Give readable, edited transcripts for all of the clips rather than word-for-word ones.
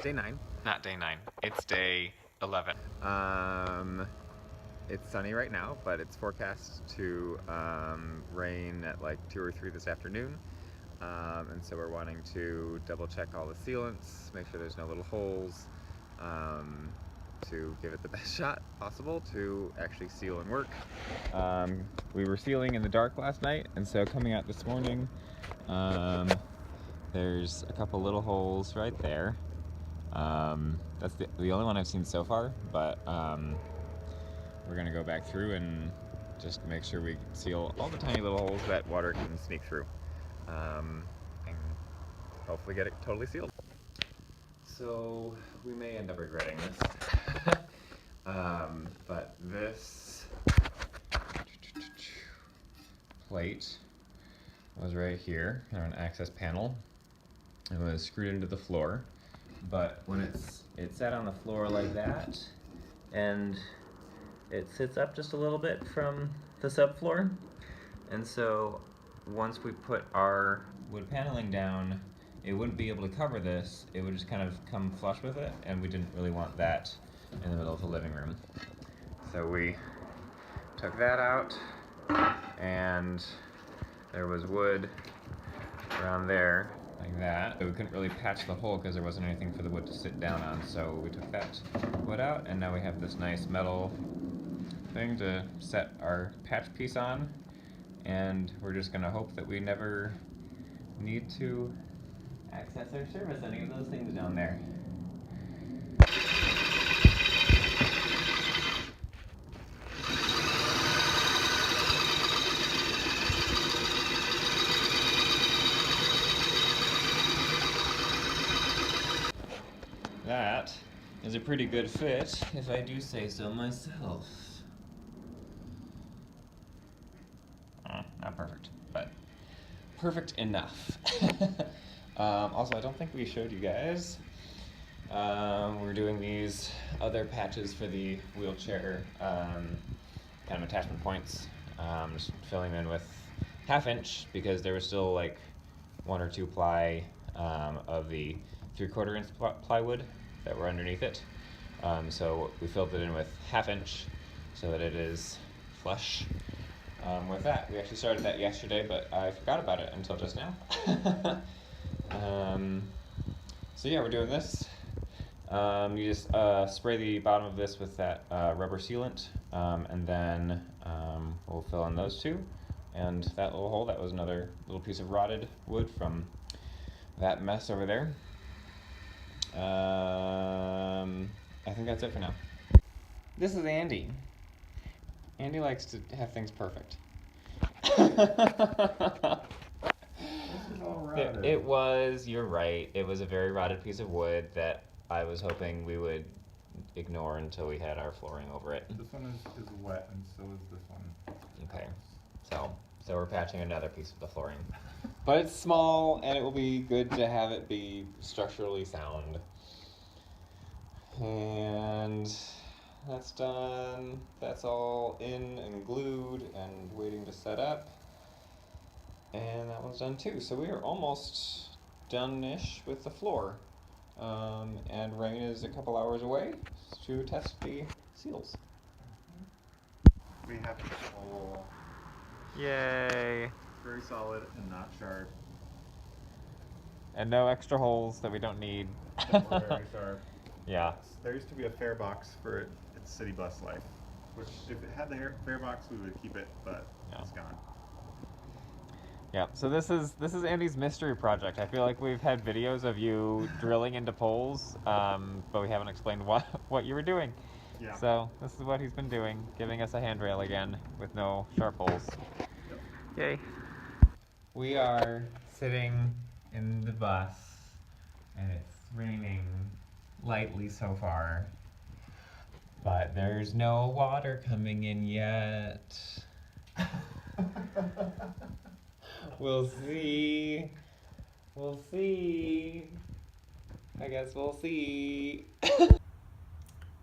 day 9. Not day 9. It's day 11. It's sunny right now, but it's forecast to rain at like 2 or 3 this afternoon. And so we're wanting to double check all the sealants, make sure there's no little holes, to give it the best shot possible to actually seal and work. We were sealing in the dark last night, and so coming out this morning, there's a couple little holes right there. That's the only one I've seen so far, but we're gonna go back through and just make sure we seal all the tiny little holes that water can sneak through, and hopefully get it totally sealed. So we may end up regretting this, but this plate was right here on an access panel. It was screwed into the floor, but when it sat on the floor like that, and it sits up just a little bit from the subfloor, and so once we put our wood paneling down, it wouldn't be able to cover this. It would just kind of come flush with it, and we didn't really want that in the middle of the living room. So we took that out, and there was wood around there like that. But we couldn't really patch the hole because there wasn't anything for the wood to sit down on, so we took that wood out, and now we have this nice metal thing to set our patch piece on, and we're just gonna hope that we never need to access or service any of those things down there. That is a pretty good fit, if I do say so myself. Not perfect, but perfect enough. Also, I don't think we showed you guys. We're doing these other patches for the wheelchair kind of attachment points. Just filling them in with 1/2 inch because there was still like 1 or 2 ply of the 3/4 inch plywood that were underneath it. So we filled it in with 1/2 inch so that it is flush. With that, we actually started that yesterday, but I forgot about it until just now. So yeah, we're doing this. You just spray the bottom of this with that rubber sealant, and then we'll fill in those 2. And that little hole, that was another little piece of rotted wood from that mess over there. I think that's it for now. This is Andy. Andy likes to have things perfect. It was, you're right, it was a very rotted piece of wood that I was hoping we would ignore until we had our flooring over it. This one is wet, and so is this one. Okay, so we're patching another piece of the flooring. But it's small, and it will be good to have it be structurally sound. And that's done. That's all in and glued and waiting to set up. And that one's done too. So we are almost done-ish with the floor. And rain is a couple hours away to test the seals. We have this hole. Yay! Very solid and not sharp. And no extra holes that we don't need. But we're very sharp. Yeah. There used to be a fare box for its city bus life, which if it had the fare box, we would keep it, but it's gone. Yeah, so this is Andy's mystery project. I feel like we've had videos of you drilling into poles, but we haven't explained what you were doing. Yeah. So this is what he's been doing, giving us a handrail again with no sharp holes. Yep. Yay. We are sitting in the bus, and it's raining lightly so far, but there's no water coming in yet. We'll see. We'll see. I guess we'll see.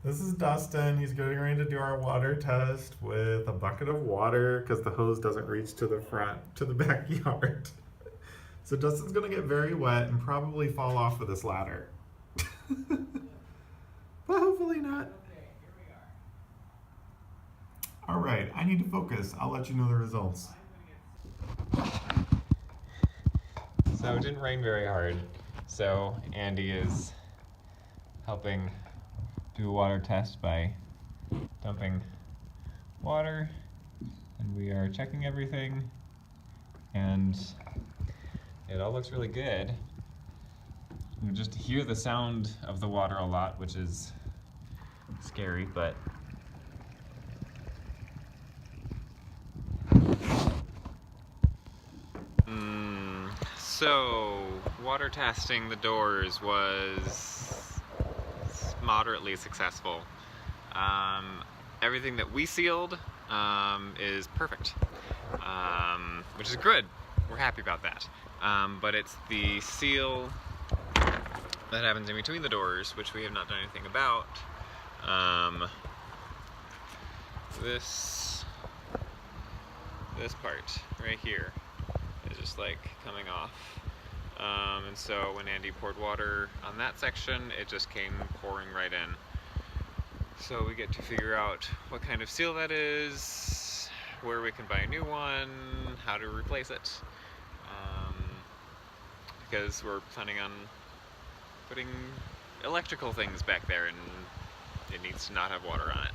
This is Dustin. He's getting ready to do our water test with a bucket of water because the hose doesn't reach to the front, to the backyard. So Dustin's gonna get very wet and probably fall off of this ladder. But hopefully not. Alright, I need to focus. I'll let you know the results. So it didn't rain very hard, so Andy is helping do a water test by dumping water, and we are checking everything, and it all looks really good. You can just hear the sound of the water a lot, which is scary, but So, water testing the doors was moderately successful. Everything that we sealed is perfect, which is good. We're happy about that. But it's the seal that happens in between the doors, which we have not done anything about. This part right here is just like coming off. And so when Andy poured water on that section, it just came pouring right in. So we get to figure out what kind of seal that is, where we can buy a new one, how to replace it. Because we're planning on putting electrical things back there and it needs to not have water on it.